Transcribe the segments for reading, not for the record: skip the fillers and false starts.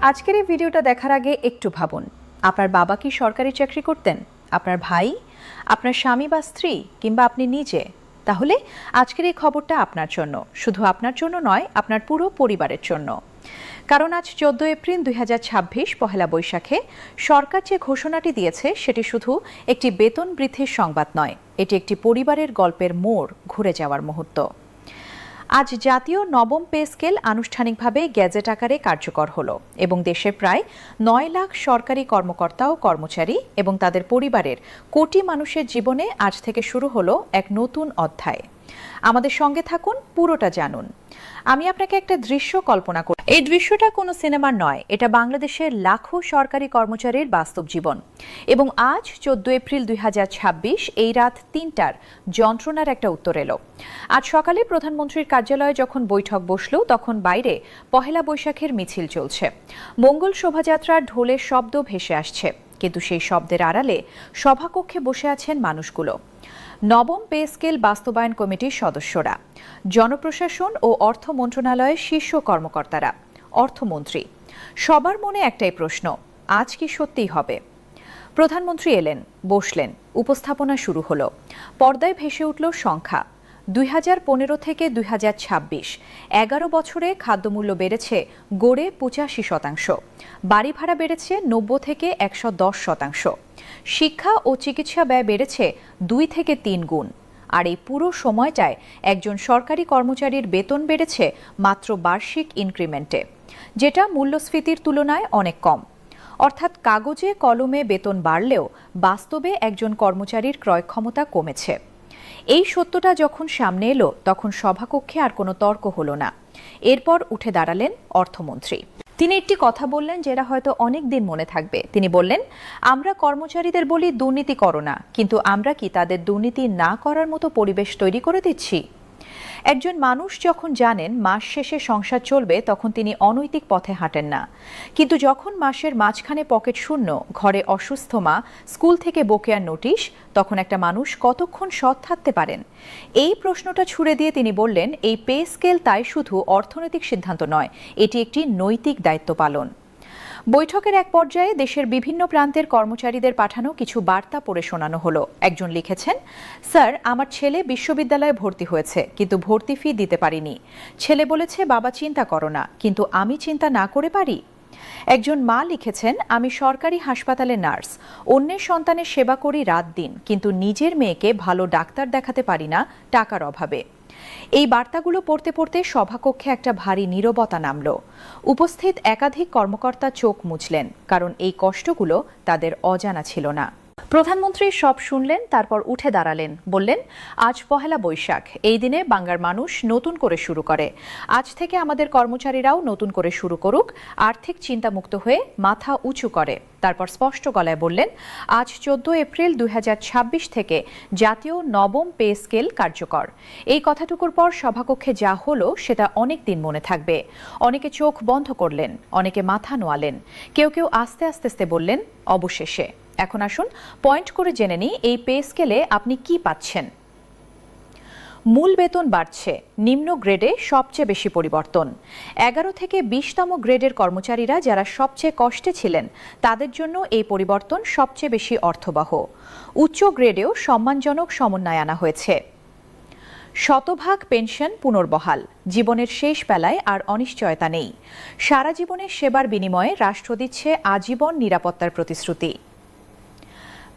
আজকের এই ভিডিওটা দেখার আগে একটু ভাবুন, আপনার বাবা কি সরকারি চাকরি করতেন, আপনার ভাই, আপনার স্বামী বা স্ত্রী, কিংবা আপনি নিজে? তাহলে আজকের এই খবরটা আপনার জন্য, শুধু আপনার জন্য নয়, আপনার পুরো পরিবারের জন্য। কারণ আজ 14 এপ্রিল 2026 পহেলা বৈশাখে সরকার যে ঘোষণাটি দিয়েছে সেটি শুধু একটি বেতন বৃদ্ধির সংবাদ নয়, এটি একটি পরিবারের গল্পের মোড় ঘুরে যাওয়ার মুহূর্ত। আজ জাতীয় নবম পে স্কেল আনুষ্ঠানিকভাবে গ্যাজেট আকারে কার্যকর হলো এবং দেশের প্রায় 9 লাখ সরকারি কর্মকর্তা ও কর্মচারী এবং তাদের পরিবারের কোটি মানুষের জীবনে আজ থেকে শুরু হলো এক নতুন অধ্যায়। আমাদের সঙ্গে থাকুন, পুরোটা জানুন। আমি আপনাকে একটা দৃশ্য কল্পনা করি। এই দৃশ্যটা কোনো সিনেমার নয়, এটা বাংলাদেশের লাখো সরকারি কর্মচারীর বাস্তব জীবন। এবং আজ 14 এপ্রিল 2026 এই রাত 3টার যন্ত্রণার একটা উত্তর এলো। আজ সকালে প্রধানমন্ত্রীর কার্যালয়ে যখন বৈঠক বসলো, তখন বাইরে পহেলা বৈশাখের মিছিল চলছে। মঙ্গল শোভাযাত্রার ঢোলের শব্দ ভেসে আসছে, কিন্তু সেই শব্দের আড়ালে সভাকক্ষে বসে আছেন মানুষগুলো। নবম পে স্কেল বাস্তবায়ন কমিটির সদস্যরা, জনপ্রশাসন ও অর্থ মন্ত্রণালয়ের শীর্ষ কর্মকর্তারা, অর্থমন্ত্রী। সবার মনে একটাই প্রশ্ন, আজ কি সত্যিই হবে? প্রধানমন্ত্রী এলেন, বসলেন, উপস্থাপনা শুরু হলো। পর্দায় ভেসে উঠল সংখ্যা। 2015 থেকে 2026 11 বছরে খাদ্যমূল্য বেড়েছে গড়ে 85%, বাড়ি ভাড়া বেড়েছে 90 থেকে 110%, শিক্ষা ও চিকিৎসা ব্যয় বেড়েছে 2 থেকে 3 গুণ। আর এই পুরো সময়টায় একজন সরকারি কর্মচারীর বেতন বেড়েছে মাত্র বার্ষিক ইনক্রিমেন্টে, যেটা মূল্যস্ফীতির তুলনায় অনেক কম। অর্থাৎ কাগজে কলমে বেতন বাড়লেও বাস্তবে একজন কর্মচারীর ক্রয় ক্ষমতা কমেছে। এই সত্যটা যখন সামনে এলো, তখন সভাকক্ষে আর কোনো তর্ক হলো না। এরপর উঠে দাঁড়ালেন অর্থমন্ত্রী। তিনি একটি কথা বললেন যেটা হয়তো অনেক দিন মনে থাকবে। তিনি বললেন, আমরা কর্মচারীদের বলি দুর্নীতি করো না, কিন্তু আমরা কি তাদের দুর্নীতি না করার মতো পরিবেশ তৈরি করে দিচ্ছি? একজন মানুষ যখন জানেন মাস শেষে সংসার চলবে, তখন তিনি অনৈতিক পথে হাঁটেন না। কিন্তু যখন মাসের মাঝখানে পকেট শূন্য, ঘরে অসুস্থ মা, স্কুল থেকে বকেয়ার নোটিশ, তখন একটা মানুষ কতক্ষণ সৎ থাকতে পারেন? এই প্রশ্নটা ছুড়ে দিয়ে তিনি বললেন, এই পে স্কেল তাই শুধু অর্থনৈতিক সিদ্ধান্ত নয়, এটি একটি নৈতিক দায়িত্ব পালন। বৈঠকের এক পর্যায়ে দেশের বিভিন্ন প্রান্তের কর্মচারীদের পাঠানো কিছু বার্তা পড়ে শোনানো হলো। একজন লিখেছেন, স্যার, আমার ছেলে বিশ্ববিদ্যালয়ে ভর্তি হয়েছে, কিন্তু ভর্তি ফি দিতে পারিনি। ছেলে বলেছে, বাবা চিন্তা করো না, কিন্তু আমি চিন্তা না করে পারি? একজন মা লিখেছেন, আমি সরকারি হাসপাতালে নার্স, অন্যের সন্তানের সেবা করি রাত দিন, কিন্তু নিজের মেয়েকে ভালো ডাক্তার দেখাতে পারি না টাকার অভাবে। এই বার্তাগুলো পড়তে পড়তে সভাকক্ষে একটা ভারী নীরবতা নামল। উপস্থিত একাধিক কর্মকর্তা চোখ মুছলেন, কারণ এই কষ্টগুলো তাদের অজানা ছিল না। প্রধানমন্ত্রী সব শুনলেন, তারপর উঠে দাঁড়ালেন, বললেন, আজ পহেলা বৈশাখ, এই দিনে বাংলার মানুষ নতুন করে শুরু করে। আজ থেকে আমাদের কর্মচারীরাও নতুন করে শুরু করুক, আর্থিক চিন্তামুক্ত হয়ে মাথা উঁচু করে। তারপর স্পষ্ট গলায় বললেন, আজ 14 এপ্রিল 2026 থেকে জাতীয় নবম পে স্কেল কার্যকর। এই কথাটুকুর পর সভাকক্ষে যা হলো সেটা অনেক দিন মনে থাকবে। অনেকে চোখ বন্ধ করলেন, অনেকে মাথা নোয়ালেন, কেউ কেউ আস্তে আস্তে বললেন, অবশেষে। এখন আসুন পয়েন্ট করে জেনে নিই, এই পে স্কেলে আপনি কি পাচ্ছেন। মূল বেতন বাড়ছে, নিম্ন গ্রেডে সবচেয়ে বেশি পরিবর্তন। 11 থেকে 20তম গ্রেডের কর্মচারীরা যারা সবচেয়ে কষ্টে ছিলেন, তাদের জন্য এই পরিবর্তন সবচেয়ে বেশি অর্থবহ। উচ্চ গ্রেডেও সম্মানজনক সমন্বয় আনা হয়েছে। শতভাগ পেনশন পুনর্বহাল, জীবনের শেষ বেলায় আর অনিশ্চয়তা নেই। সারা জীবনের সেবার বিনিময়ে রাষ্ট্র দিচ্ছে আজীবন নিরাপত্তার প্রতিশ্রুতি।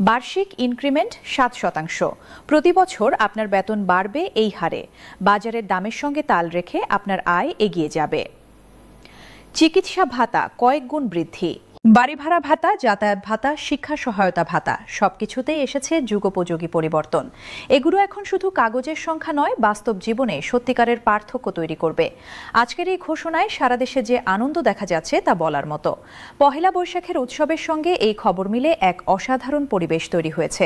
বার্ষিক ইনক্রিমেন্ট 7%, প্রতি বছর আপনার বেতন বাড়বে এই হারে। বাজারের দামের সঙ্গে তাল রেখে আপনার আয় এগিয়ে যাবে। চিকিৎসা ভাতা কয়েক গুণ বৃদ্ধি, বাড়ি ভাড়া ভাতা, যাতায়াত ভাতা, শিক্ষা সহায়তা ভাতা, সবকিছুতেই এসেছে যুগোপযোগী পরিবর্তন। এগুলো এখন শুধু কাগজের সংখ্যা নয়, বাস্তব জীবনে সত্যিকারের পার্থক্য তৈরি করবে। আজকের এই ঘোষণায় সারা দেশে যে আনন্দ দেখা যাচ্ছে তা বলার মতো। পহেলা বৈশাখের উৎসবের সঙ্গে এই খবর মিলে এক অসাধারণ পরিবেশ তৈরি হয়েছে।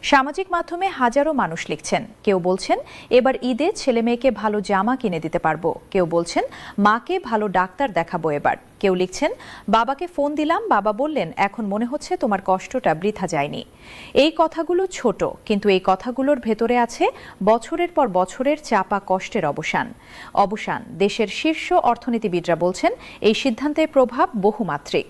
সামাজিক মাধ্যমে হাজারো মানুষ লিখছেন, কেউ বলছেন এবার ঈদে ছেলে মেয়েকে ভালো জামা কিনে দিতে পারবো, কেউ বলছেন মাকে ভালো ডাক্তার দেখাবো এবার, কেউ লিখছেন বাবাকে ফোন দিলাম, বললাম, বাবা বললেন, এখন মনে হচ্ছে তোমার কষ্টটা বৃথা যায়নি। এই কথাগুলো ছোট, কিন্তু এই কথাগুলোর ভেতরে আছে বছরের পর বছরের চাপা কষ্টের অবসান। দেশের শীর্ষ অর্থনীতিবিদরা বলছেন এই সিদ্ধান্তের প্রভাব বহুমাত্রিক।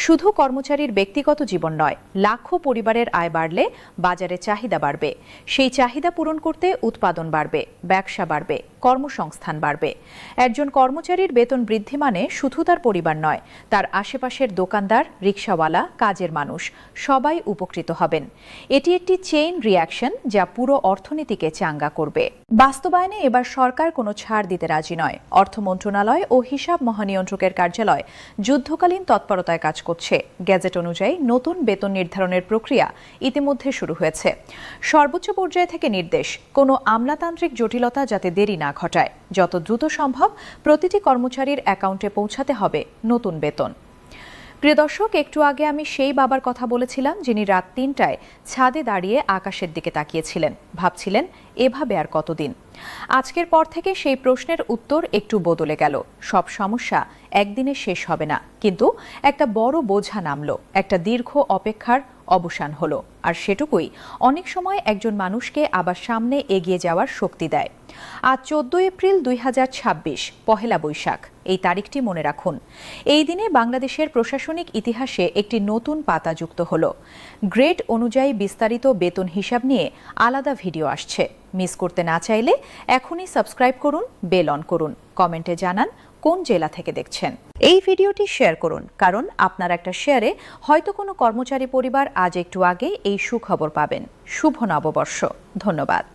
শুধু কর্মচারীর ব্যক্তিগত জীবন নয়, লাখো পরিবারের আয় বাড়লে বাজারে চাহিদা বাড়বে। সেই চাহিদা পূরণ করতে উৎপাদন বাড়বে, ব্যবসা বাড়বে, কর্মসংস্থান বাড়বে। একজন কর্মচারীর বেতন বৃদ্ধি মানে শুধু তার পরিবার নয়, তার আশেপাশের দোকানদার, রিকশাওয়ালা, কাজের মানুষ সবাই উপকৃত হবেন। এটি একটি চেইন রিঅ্যাকশন যা পুরো অর্থনীতিকে চাঙ্গা করবে। বাস্তবায়নে এবার সরকার কোনো ছাড় দিতে রাজি নয়। অর্থ মন্ত্রণালয় ও হিসাব মহানিয়ন্ত্রকের কার্যালয় যুদ্ধকালীন তৎপরতায় কাজ করছে। গ্যাজেট অনুযায়ী নতুন বেতন নির্ধারণের প্রক্রিয়া ইতিমধ্যে শুরু হয়েছে। সর্বোচ্চ পর্যায় থেকে নির্দেশ, কোনো আমলাতান্ত্রিক জটিলতা যাতে দেরি না ঘটায়। যত দ্রুত সম্ভব প্রতিটি কর্মচারীর অ্যাকাউন্টে পৌঁছাতে হবে নতুন বেতন। প্রিয় দর্শক, একটু আগে আমি সেই বাবার কথা বলেছিলাম যিনি রাত ৩টায় ছাদে দাঁড়িয়ে আকাশের দিকে তাকিয়েছিলেন, ভাবছিলেন এভাবে আর কতদিন। আজকের পর থেকে সেই প্রশ্নের উত্তর একটু বদলে গেল। সব সমস্যা একদিনে শেষ হবে না, কিন্তু একটা বড় বোঝা নামলো, একটা দীর্ঘ অপেক্ষার অবসান হলো। আর সেটুকুই অনেক সময় একজন মানুষকে আবার সামনে এগিয়ে যাওয়ার শক্তি দেয়। আজ ১৪ এপ্রিল ২০২৬, পহেলা বৈশাখ। এই তারিখটি মনে রাখুন। এই দিনে বাংলাদেশের প্রশাসনিক ইতিহাসে একটি নতুন পাতা যুক্ত হলো। গ্রেড অনুযায়ী বিস্তারিত বেতন হিসাব নিয়ে আলাদা ভিডিও আসছে। মিস করতে না চাইলে এখনই সাবস্ক্রাইব করুন, বেল অন করুন, কমেন্টে জানান কোন জেলা থেকে দেখছেন। এই ভিডিওটি শেয়ার করুন, কারণ আপনার একটা শেয়ারে হয়তো কোনো কর্মচারী পরিবার আজ একটু আগে এই সুখবর পাবেন। শুভ নববর্ষ। ধন্যবাদ।